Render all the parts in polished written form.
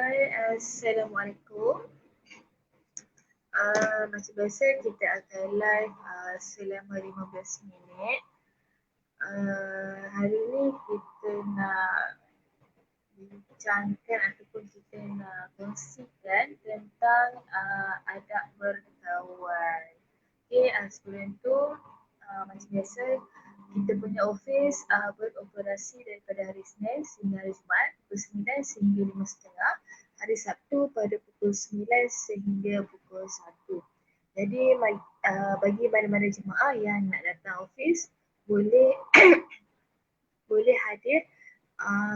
Hai, Assalamualaikum. Macam biasa kita akan live selama 15 minit. Hari ni kita nak bincangkan ataupun kita nak kongsikan tentang adab berkawan. Okay, sebelum tu macam biasa kita punya office beroperasi daripada hari Senin sehingga hari Jumaat pukul 9 sehingga 5.30, hari Sabtu pada pukul 9 sehingga pukul 1. Jadi bagi mana-mana jemaah yang nak datang office boleh boleh hadir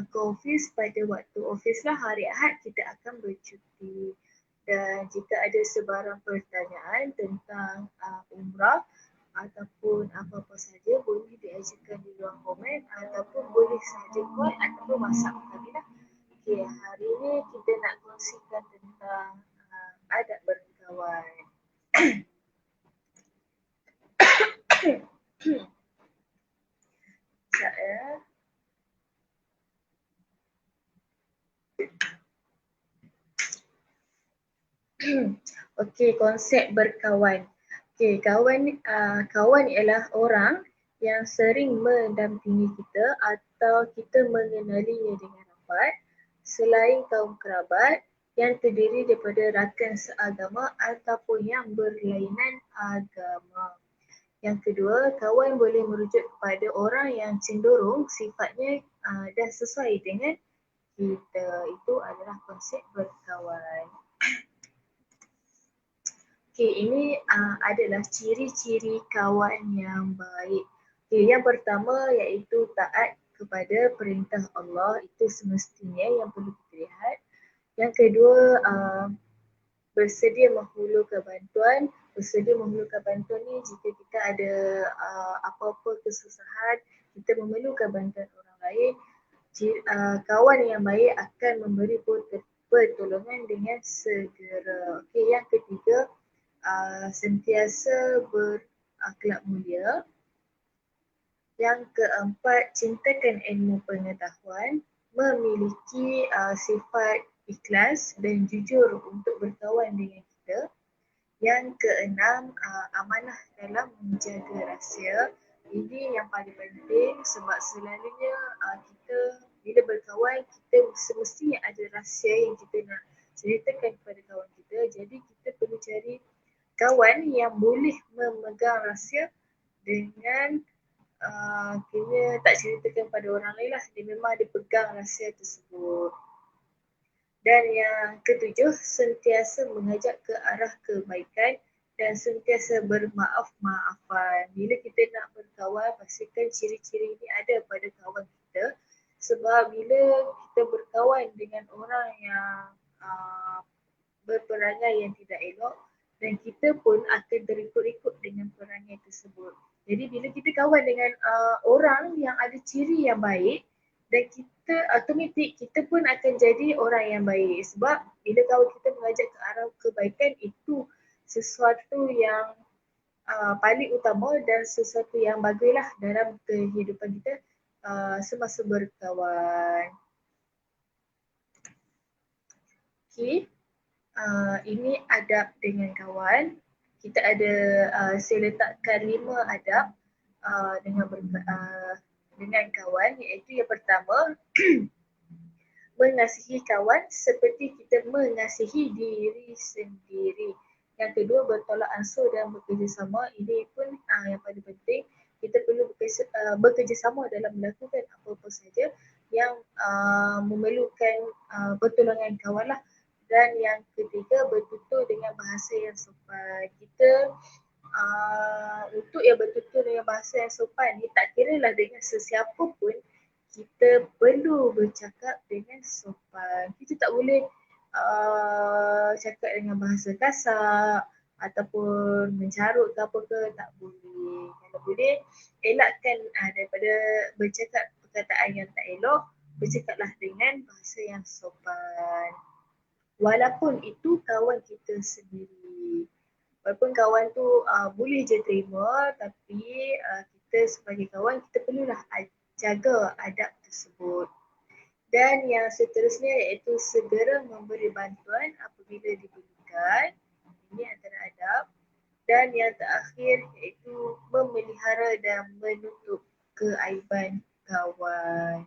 ke office pada waktu office lah. Hari Ahad kita akan bercuti. Dan jika ada sebarang pertanyaan tentang umrah ataupun apa-apa saja boleh diajukan di ruang komen ataupun boleh sahaja call ataupun WhatsApp kami lah. Okay, hari ni kita nak kongsikan tentang adab berkawan. Sekejap ya. Okey, konsep berkawan. Okey, kawan ialah orang yang sering mendampingi kita atau kita mengenalinya dengan rapat selain kaum kerabat yang terdiri daripada rakan seagama ataupun yang berlainan agama. Yang kedua, kawan boleh merujuk kepada orang yang cenderung sifatnya dan sesuai dengan kita. Itu adalah konsep berkawan. Okay, ini adalah ciri-ciri kawan yang baik. Okay, yang pertama iaitu taat kepada perintah Allah, itu semestinya yang perlu kita lihat. Yang kedua, bersedia menghulurkan bantuan. Bersedia menghulurkan bantuan ni jika kita ada apa-apa kesusahan, kita memerlukan bantuan orang lain. Kawan yang baik akan memberi pertolongan dengan segera. Okay, yang ketiga, sentiasa berakhlak mulia. Yang keempat, cintakan ilmu pengetahuan, memiliki sifat ikhlas dan jujur untuk berkawan dengan kita. Yang keenam, amanah dalam menjaga rahsia. Ini yang paling penting sebab selalunya kita bila berkawan, kita semestinya ada rahsia yang kita nak ceritakan kepada kawan kita. Jadi kita perlu cari kawan yang boleh memegang rahsia dengan kena tak ceritakan pada orang lain lah. Dia memang dia pegang rahsia tersebut. Dan yang ketujuh, sentiasa mengajak ke arah kebaikan dan sentiasa bermaaf-maafan. Bila kita nak berkawan, pastikan ciri-ciri ini ada pada kawan kita. Sebab bila kita berkawan dengan orang yang berperangai yang tidak elok, dan kita pun akan terikut-ikut dengan perangai tersebut. Jadi bila kita kawan dengan orang yang ada ciri yang baik, dan kita automatik kita pun akan jadi orang yang baik. Sebab bila kawan kita mengajak ke arah kebaikan, itu sesuatu yang paling utama dan sesuatu yang baguslah dalam kehidupan kita semasa berkawan. Okay. Ini adab dengan kawan. Kita ada, saya letakkan 5 adab dengan kawan, iaitu yang pertama, mengasihi kawan seperti kita mengasihi diri sendiri. Yang kedua, bertolak ansur dan bekerjasama. Ini pun yang paling penting. Kita perlu bekerjasama dalam melakukan apa-apa saja yang memerlukan pertolongan kawan lah. Dan yang ketiga, bertutur dengan bahasa yang sopan. Kita untuk yang bertutur dengan bahasa yang sopan ni, tak kira lah dengan sesiapa pun, kita perlu bercakap dengan sopan. Kita tak boleh cakap dengan bahasa kasar ataupun mencarut ke apa ke, tak boleh. Kalau boleh, elakkan daripada bercakap perkataan yang tak elok, bercakaplah dengan bahasa yang sopan. Walaupun itu kawan kita sendiri. Walaupun kawan tu boleh je terima, tapi kita sebagai kawan kita perlulah jaga adab tersebut. Dan yang seterusnya iaitu segera memberi bantuan apabila diperlukan. Ini antara adab. Dan yang terakhir iaitu memelihara dan menutup keaiban kawan.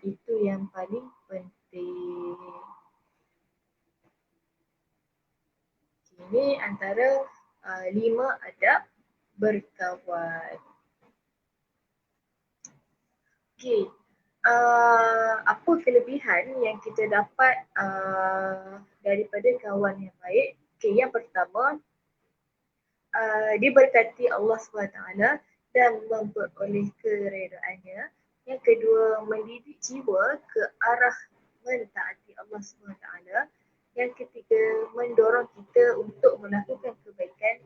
Itu yang paling penting. Ini antara 5 adab berkawan. Okey. Apa kelebihan yang kita dapat daripada kawan yang baik? Okey, yang pertama, diberkati Allah SWT dan memperoleh keredaannya. Yang kedua, mendidik jiwa ke arah mentaati Allah SWT. Yang ketiga, mendorong kita untuk melakukan kebaikan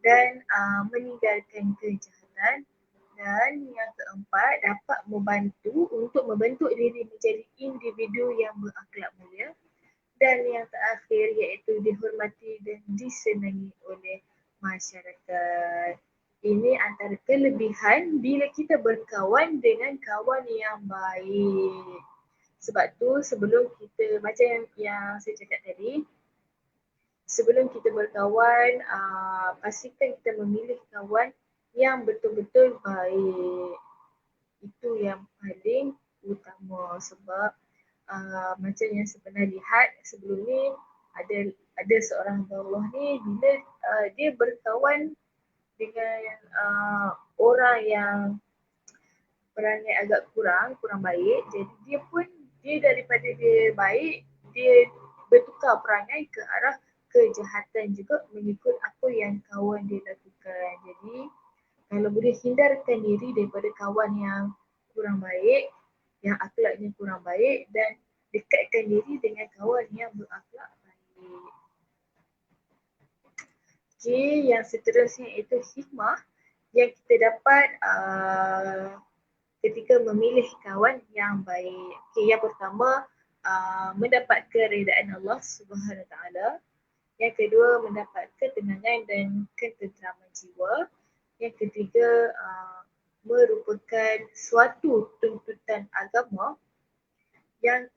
dan meninggalkan kejahatan. Dan yang keempat, dapat membantu untuk membentuk diri menjadi individu yang berakhlak mulia. Dan yang terakhir iaitu dihormati dan disenangi oleh masyarakat. Ini antara kelebihan bila kita berkawan dengan kawan yang baik. Sebab tu sebelum kita, macam yang saya cakap tadi, sebelum kita berkawan, pastikan kita memilih kawan yang betul-betul baik. Itu yang paling utama sebab macam yang saya pernah lihat sebelum ni, ada seorang hamba Allah ni bila dia berkawan dengan orang yang perangai agak kurang baik, jadi dia daripada dia baik, dia bertukar perangai ke arah kejahatan juga mengikut apa yang kawan dia lakukan. Jadi kalau boleh hindarkan diri daripada kawan yang kurang baik, yang akhlaknya kurang baik, dan dekatkan diri dengan kawan yang berakhlak baik. Okey, yang seterusnya itu hikmah yang kita dapat ketika memilih kawan yang baik. Okey, yang pertama, mendapat keredaan Allah Subhanahu Taala. Yang kedua, mendapat ketenangan dan ketenteraman jiwa. Yang ketiga, merupakan suatu tuntutan agama. Yang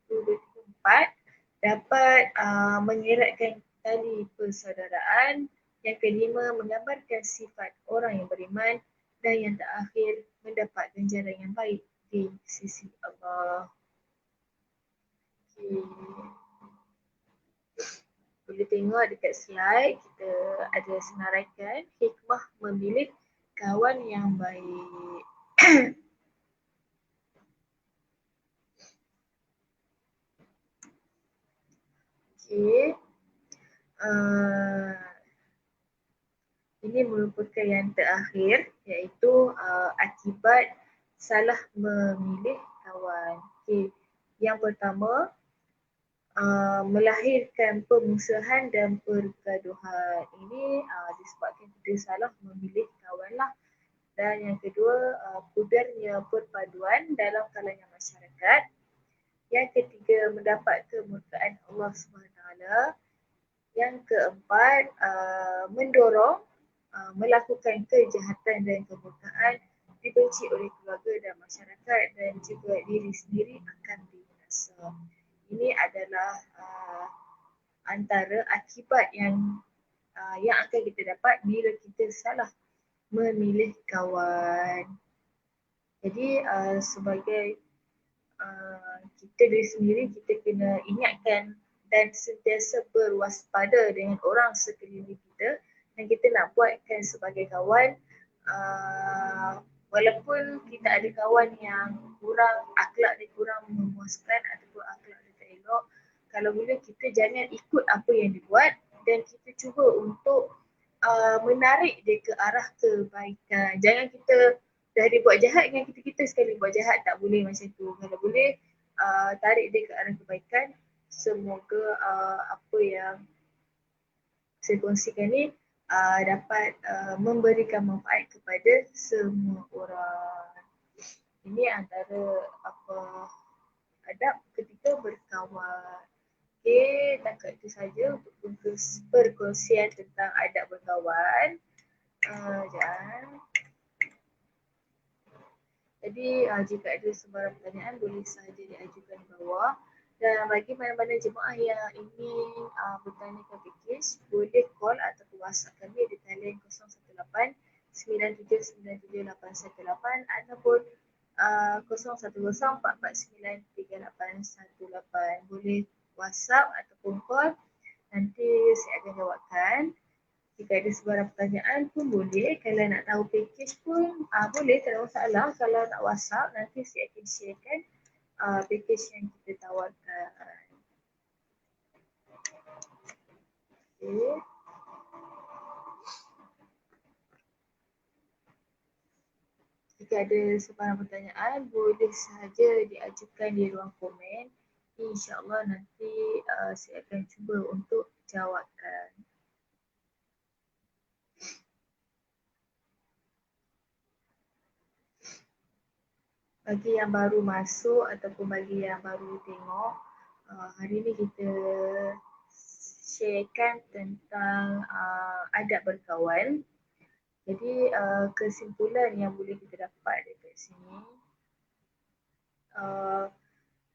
keempat, dapat mengeratkan tali persaudaraan. Yang kelima, menggambarkan sifat orang yang beriman. Dan yang terakhir, mendapat ganjaran yang baik di sisi Allah. Okay. Boleh tengok dekat slide, kita ada senaraikan hikmah memilih kawan yang baik. Okay. Ini merupakan yang terakhir iaitu akibat salah memilih kawan. Okay. Yang pertama, melahirkan permusuhan dan pergaduhan. Ini disebabkan kita salah memilih kawan lah. Dan yang kedua, pudarnya perpaduan dalam kalangan masyarakat. Yang ketiga, mendapat kemurkaan Allah SWT. Yang keempat, mendorong melakukan kejahatan dan kemurkaan, dibenci oleh keluarga dan masyarakat, dan juga diri sendiri akan binasa. Ini adalah antara akibat yang akan kita dapat bila kita salah memilih kawan. Jadi sebagai kita diri sendiri, kita kena ingatkan dan sentiasa berwaspada dengan orang sekeliling kita, dan kita nak buatkan sebagai kawan, walaupun kita ada kawan yang kurang, akhlak dia kurang memuaskan ataupun akhlak dia tak elok, kalau boleh kita jangan ikut apa yang dia buat, dan kita cuba untuk menarik dia ke arah kebaikan. Jangan kita dah dia buat jahat dengan kita sekali buat jahat, tak boleh macam tu. Kalau boleh tarik dia ke arah kebaikan. Semoga apa yang saya kongsikan ni dapat memberikan manfaat kepada semua orang. Ini antara adab ketika berkawan. Okay, takat itu saja untuk perkongsian tentang adab berkawan. Jadi jika ada sebarang pertanyaan boleh sahaja diajukan di bawah. Dan bagi mana-mana jemaah yang ingin bertanyakan package, boleh call atau WhatsApp kami di talian 018 97978118 ataupun 0104493818. Boleh WhatsApp ataupun call, nanti saya akan jawabkan. Jika ada sebarang pertanyaan pun boleh. Kalau nak tahu package pun boleh, tak ada masalah. Kalau nak WhatsApp, nanti saya akan sharekan package yang kita tawarkan. Okay. Jika ada sebarang pertanyaan, boleh sahaja diajukan di ruang komen. InsyaAllah nanti saya akan cuba untuk jawabkan. Bagi yang baru masuk ataupun bagi yang baru tengok, hari ni kita sharekan tentang adab berkawan. Jadi kesimpulan yang boleh kita dapat dekat sini,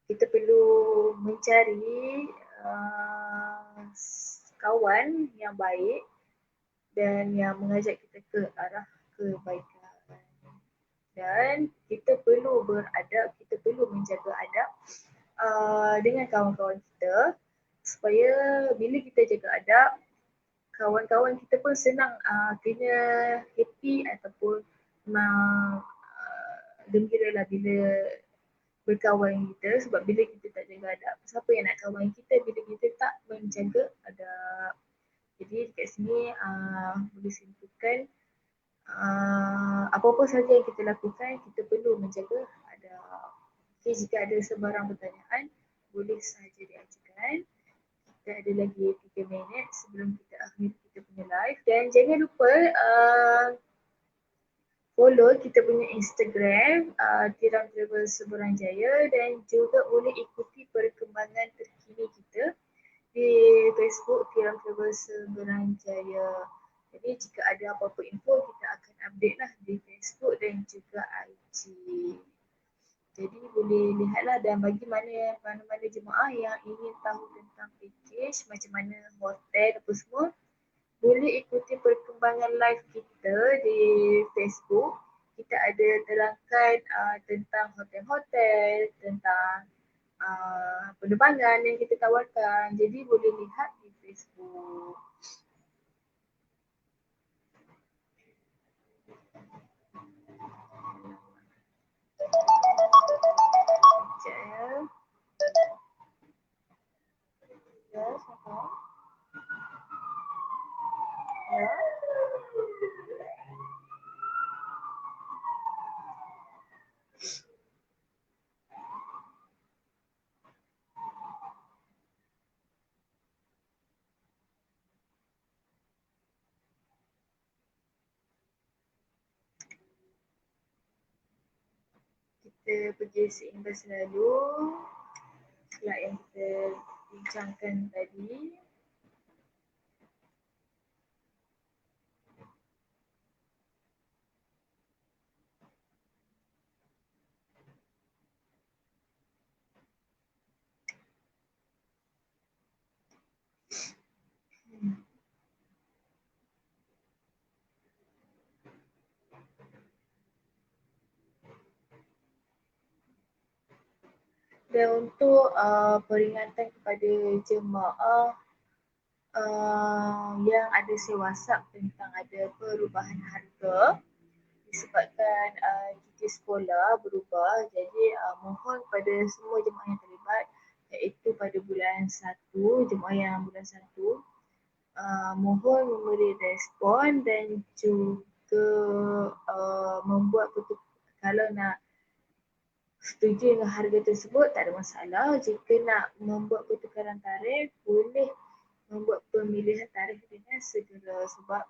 kita perlu mencari kawan yang baik dan yang mengajak kita ke arah kebaikan. Dan kita perlu beradab, kita perlu menjaga adab dengan kawan-kawan kita supaya bila kita jaga adab, kawan-kawan kita pun senang kena happy ataupun memang gembira lah bila berkawan kita, sebab bila kita tak jaga adab, siapa yang nak kawan kita bila kita tak menjaga adab. Jadi dekat sini boleh simpulkan apa-apa sahaja yang kita lakukan, kita perlu menjaga adab. Okay, jika ada sebarang pertanyaan, boleh sahaja diajukan. Kita ada lagi 3 minit sebelum kita akhiri kita punya live. Dan jangan lupa follow kita punya Instagram Tiram Travel Seberang Jaya, dan juga boleh ikuti perkembangan terkini kita di Facebook Tiram Travel Seberang Jaya. Jadi jika ada apa-apa info, kita akan update lah di Facebook dan juga IG. Jadi boleh lihatlah, dan bagi mana-mana jemaah yang ingin tahu tentang package, macam mana hotel apa semua, boleh ikuti perkembangan live kita di Facebook. Kita ada terangkan tentang hotel-hotel, tentang penerbangan yang kita tawarkan. Jadi boleh lihat di Facebook. Sekejap ya. Ya, siapa? Ya. Kita pergi seimbas selalu slide yang kita bincangkan tadi. Dan untuk peringatan kepada jemaah yang ada saya WhatsApp tentang ada perubahan harga disebabkan cuti sekolah berubah. Jadi mohon kepada semua jemaah yang terlibat, iaitu pada bulan 1, jemaah yang bulan 1, mohon memberi respon dan juga membuat kalau nak setuju dengan harga tersebut, tak ada masalah. Jika nak membuat pertukaran tarikh, boleh membuat pemilihan tarikh dengan segera, sebab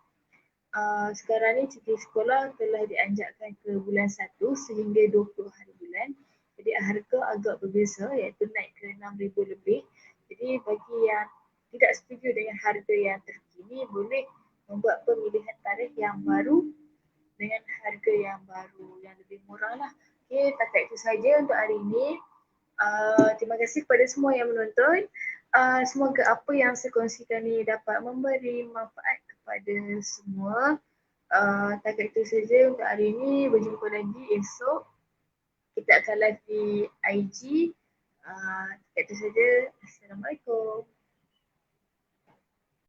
sekarang ni cuti sekolah telah dianjakkan ke bulan 1 sehingga 20 hari bulan. Jadi harga agak berbeza, iaitu naik ke 6,000 lebih. Jadi bagi yang tidak setuju dengan harga yang terkini, boleh membuat pemilihan tarikh yang baru dengan harga yang baru, yang lebih murah lah. Okey, takat itu saja untuk hari ini. Terima kasih kepada semua yang menonton. Semoga apa yang saya kongsikan ini dapat memberi manfaat kepada semua. Takat itu saja untuk hari ini. Berjumpa lagi esok. Kita akan live di IG. Takat itu saja. Assalamualaikum.